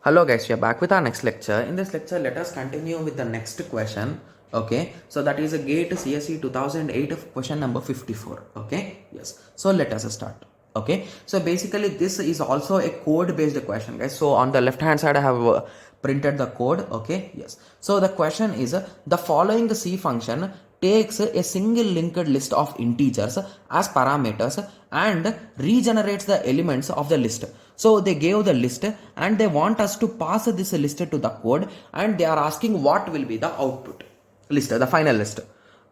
Hello guys, we are back with our next lecture. In this lecture, let us continue with the next question. Okay, so that is a GATE CSE 2008 question number 54. Okay, yes. So let us start. Okay, so basically this is also a code based question, guys. So on the left hand side, I have printed the code. Okay, yes. So the question is the following C function takes a single linked list of integers as parameters and regenerates the elements of the list. So they gave the list and they want us to pass this list to the code, and they are asking what will be the output list, the final list.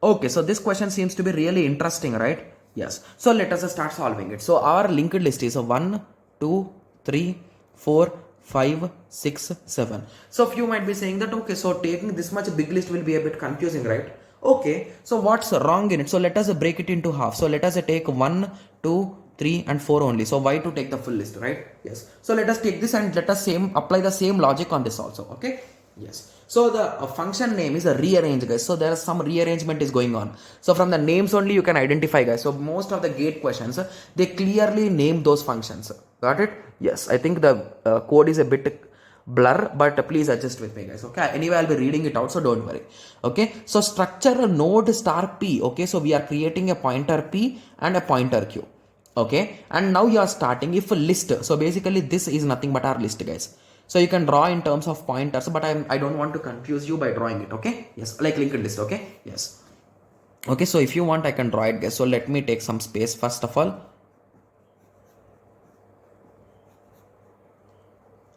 Okay, so this question seems to be really interesting, right? Yes. So let us start solving it. So our linked list is 1, 2, 3, 4, 5, 6, 7. So few might be saying that, okay, so taking this much big list will be a bit confusing, right? Okay, so what's wrong in it? So let us break it into half. So let us take 1, 2, 3 and 4 only. So why to take the full list, right? Yes. So let us take this and let us apply the same logic on this also. Okay. Yes. So the function name is a rearrange, guys. So there is some rearrangement is going on. So from the names only you can identify, guys. So most of the GATE questions, they clearly name those functions. Got it? Yes. I think the code is a bit blur, but please adjust with me, guys. Okay, anyway I'll be reading it out, so don't worry. Okay, so structure node star p. Okay, so we are creating a pointer p and a pointer q. Okay, and now you are starting if a list. So basically this is nothing but our list, guys. So you can draw in terms of pointers, but I don't want to confuse you by drawing it. Okay, yes, like linked list. Okay, yes. Okay, so if you want I can draw it, guys. So let me take some space first of all.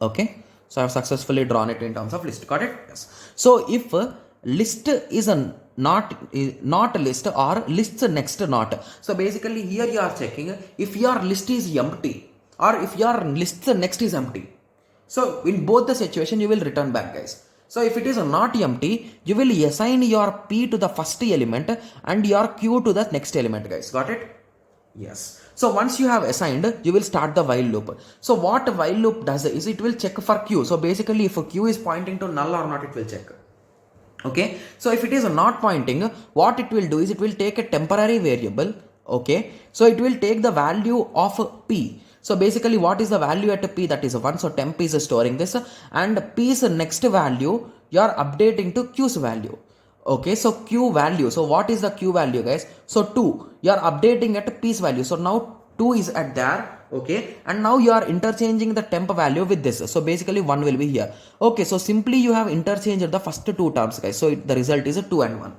Okay, so I have successfully drawn it in terms of list. Got it? Yes. So if list is a not list or list next not. So basically here you are checking if your list is empty or if your list next is empty. So in both the situation you will return back, guys. So if it is not empty, you will assign your p to the first element and your q to the next element, guys. Got it? Yes. So once you have assigned, you will start the while loop. So what while loop does is it will check for q. So basically if q is pointing to null or not, it will check. Okay. So if it is not pointing, what it will do is it will take a temporary variable. Okay. So it will take the value of p. So basically what is the value at p? That is 1. So temp is storing this, and p's next value you are updating to q's value. Okay, so q value. So what is the q value, guys? So 2. You are updating at p's value. So now 2 is at there. Okay, and now you are interchanging the temp value with this. So basically 1 will be here. Okay, so simply you have interchanged the first two terms, guys. So the result is a 2 and 1.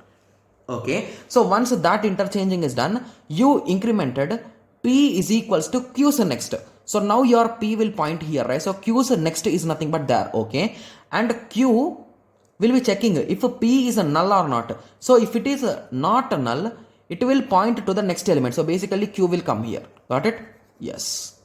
Okay, so once that interchanging is done, you incremented p is equals to q's next. So now your p will point here, right? So q's next is nothing but there. Okay, and q will be checking if p is a null or not. So if it is not a null, it will point to the next element. So basically q will come here. Got it? Yes.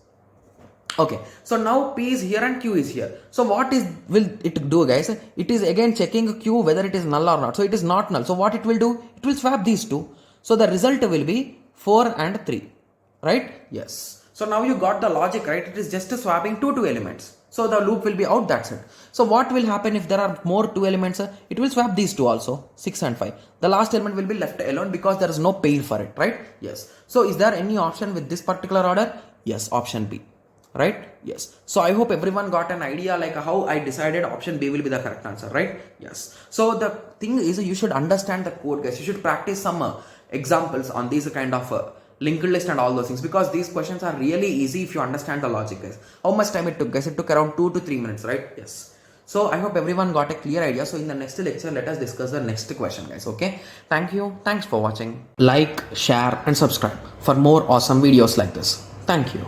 Okay, so now p is here and q is here. So what will it do, guys? It is again checking q whether it is null or not. So it is not null. So what it will do? It will swap these two. So the result will be 4 and 3. Right? Yes. So now you got the logic, right? It is just swapping two elements. So the loop will be out, that's it. So what will happen if there are more 2 elements? It will swap these two also, 6 and 5. The last element will be left alone because there is no pair for it, right? Yes. So is there any option with this particular order? Yes, option B, right? Yes. So I hope everyone got an idea like how I decided option B will be the correct answer, right? Yes. So the thing is you should understand the code, guys. You should practice some examples on these kind of linked list and all those things, because these questions are really easy if you understand the logic, guys. How much time it took, guys? It took around 2 to 3 minutes, right? Yes. So I hope everyone got a clear idea. So in the next lecture, let us discuss the next question, guys. Okay. Thank you. Thanks for watching. Like, share and subscribe for more awesome videos like this. Thank you.